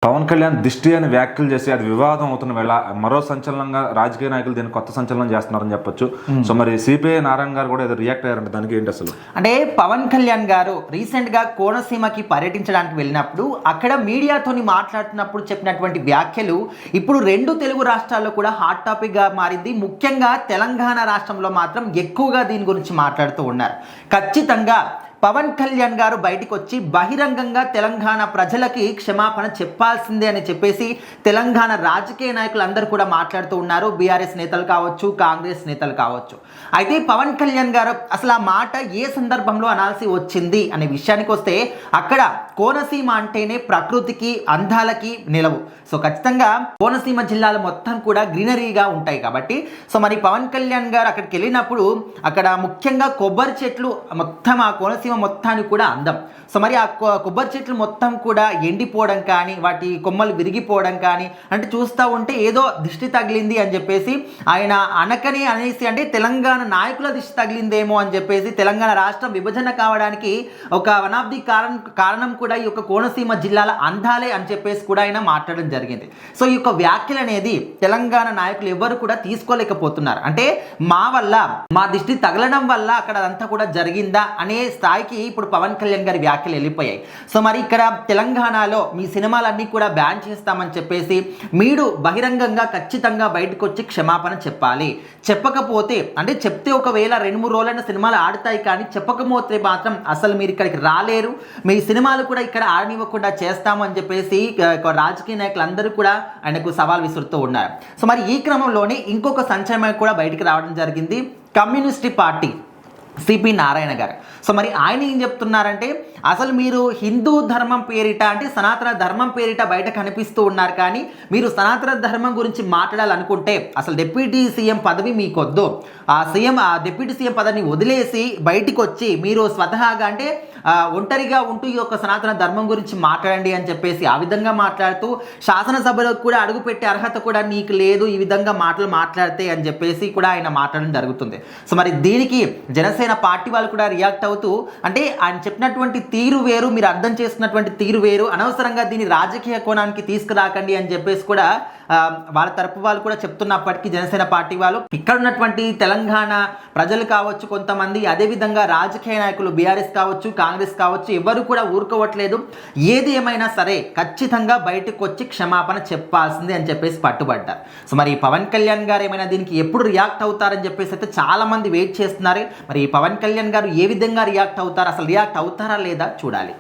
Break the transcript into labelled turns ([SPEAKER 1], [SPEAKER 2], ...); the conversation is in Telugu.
[SPEAKER 1] పవన్ కళ్యాణ్ దిష్టి అని వ్యాఖ్యలు చేసి అది వివాదం అవుతున్న వేళ మరో సంచలనంగా రాజకీయ నాయకులు దీన్ని కొత్త సంచలనం చేస్తున్నారని చెప్పొచ్చు. సో మరి సిపిఐ నారాయణ గారు కూడా ఏదో రియాక్ట్ అయ్యారంటే దానికి ఏంటి అసలు?
[SPEAKER 2] అంటే పవన్ కళ్యాణ్ గారు రీసెంట్గా కోనసీమకి పర్యటించడానికి వెళ్ళినప్పుడు అక్కడ మీడియాతోని మాట్లాడుతున్నప్పుడు చెప్పినటువంటి వ్యాఖ్యలు ఇప్పుడు రెండు తెలుగు రాష్ట్రాల్లో కూడా హాట్ టాపిక్గా మారింది. ముఖ్యంగా తెలంగాణ రాష్ట్రంలో మాత్రం ఎక్కువగా దీని గురించి మాట్లాడుతూ ఉన్నారు. ఖచ్చితంగా పవన్ కళ్యాణ్ గారు బయటికి వచ్చి బహిరంగంగా తెలంగాణ ప్రజలకి క్షమాపణ చెప్పాల్సిందే అని చెప్పేసి తెలంగాణ రాజకీయ నాయకులు అందరూ కూడా మాట్లాడుతూ ఉన్నారు. బీఆర్ఎస్ నేతలు కావచ్చు, కాంగ్రెస్ నేతలు కావచ్చు. అయితే పవన్ కళ్యాణ్ గారు అసలు ఆ మాట ఏ సందర్భంలో అనాల్సి వచ్చింది అనే విషయానికి వస్తే, అక్కడ కోనసీమ అంటేనే ప్రకృతికి అందాలకి నిలవు. సో ఖచ్చితంగా కోనసీమ జిల్లాలు మొత్తం కూడా గ్రీనరీగా ఉంటాయి కాబట్టి సో మరి పవన్ కళ్యాణ్ గారు అక్కడికి వెళ్ళినప్పుడు అక్కడ ముఖ్యంగా కొబ్బరి చెట్లు మొత్తం ఆ కోనసీమ మొత్తానికి కూడా అందం. సో మరి ఆ కొబ్బరి చెట్లు మొత్తం కూడా ఎండిపోవడం కానీ, వాటి కొమ్మలు విరిగిపోవడం కానీ అంటే చూస్తూ ఉంటే ఏదో దిష్టి తగిలింది అని చెప్పేసి ఆయన అనకని అనేసి, అంటే తెలంగాణ నాయకుల దిష్టి తగిలిందేమో అని చెప్పేసి తెలంగాణ రాష్ట్రం విభజన కావడానికి ఒక వన్ ఆఫ్ ది కారణం కూడా ఈ యొక్క కోనసీమ జిల్లాల అందాలే అని చెప్పేసి కూడా ఆయన మాట్లాడడం జరిగింది. సో ఈ యొక్క వ్యాఖ్యలు అనేది తెలంగాణ నాయకులు ఎవరు కూడా తీసుకోలేకపోతున్నారు. అంటే మా దిష్టి తగలడం వల్ల అక్కడ అదంతా కూడా జరిగిందా అనే స్థాయికి ఇప్పుడు పవన్ కళ్యాణ్ గారి వ్యాఖ్యలు వెళ్ళిపోయాయి. సో మరి ఇక్కడ తెలంగాణలో మీ సినిమాలన్నీ కూడా బ్యాన్ చేస్తామని చెప్పేసి మీరు బహిరంగంగా ఖచ్చితంగా బయటకు వచ్చి క్షమాపణ చెప్పాలి. చెప్పకపోతే అంటే చెప్తే ఒకవేళ 2-3 రోజులైన సినిమాలు ఆడతాయి, కానీ చెప్పకపోతే మాత్రం అసలు మీరు ఇక్కడికి రాలేరు, మీ సినిమాలు కూడా ఇక్కడ ఆడనివ్వకుండా చేస్తాము అని చెప్పేసి రాజకీయ నాయకులు అందరూ కూడా ఆయనకు సవాల్ విసురుతూ ఉన్నారు. సో మరి ఈ క్రమంలోనే ఇంకొక సంచలనం కూడా బయటికి రావడం జరిగింది. కమ్యూనిస్ట్ పార్టీ సిపి నారాయణ గారు. సో మరి ఆయన ఏం చెప్తున్నారంటే, అసలు మీరు హిందూ ధర్మం పేరిట అంటే సనాతన ధర్మం పేరిట బయట కనిపిస్తూ ఉన్నారు, కానీ మీరు సనాతన ధర్మం గురించి మాట్లాడాలనుకుంటే అసలు డిప్యూటీ సీఎం పదవి మీకొద్దు. ఆ డిప్యూటీ సీఎం పదవిని వదిలేసి బయటికి వచ్చి మీరు స్వతహాగా అంటే ఒంటరిగా ఉంటూ ఈ యొక్క సనాతన ధర్మం గురించి మాట్లాడండి అని చెప్పేసి ఆ విధంగా మాట్లాడుతూ, శాసనసభలో కూడా అడుగుపెట్టే అర్హత కూడా నీకు లేదు ఈ విధంగా మాట్లాడితే అని చెప్పేసి కూడా ఆయన మాట్లాడడం జరుగుతుంది. సో మరి దీనికి జనసేన పార్టీ వాళ్ళు కూడా రియాక్ట్ అవుతూ, అంటే ఆయన చెప్పినటువంటి తీరు వేరు, మీరు అర్థం చేసుకున్నటువంటి తీరు వేరు, అనవసరంగా దీన్ని రాజకీయ కోణానికి తీసుకురాకండి అని చెప్పేసి కూడా వాళ్ళ తరపు వాళ్ళు కూడా చెప్తున్నప్పటికీ జనసేన పార్టీ వాళ్ళు ఇక్కడ ఉన్నటువంటి తెలంగాణ ప్రజలు కావచ్చు, కొంతమంది అదేవిధంగా రాజకీయ నాయకులు బీఆర్ఎస్ కావచ్చు, కాంగ్రెస్ కావచ్చు, ఎవరు కూడా ఊరుకోవట్లేదు. ఏది ఏమైనా సరే ఖచ్చితంగా బయటకు వచ్చి క్షమాపణ చెప్పాల్సిందే అని చెప్పేసి పట్టుబడ్డారు. సో మరి పవన్ కళ్యాణ్ గారు ఏమైనా దీనికి ఎప్పుడు రియాక్ట్ అవుతారని చెప్పేసి అయితే చాలా మంది వెయిట్ చేస్తున్నారు. మరి పవన్ కళ్యాణ్ గారు ఏ విధంగా రియాక్ట్ అవుతారు, అసలు రియాక్ట్ అవుతారా లేదా చూడాలి.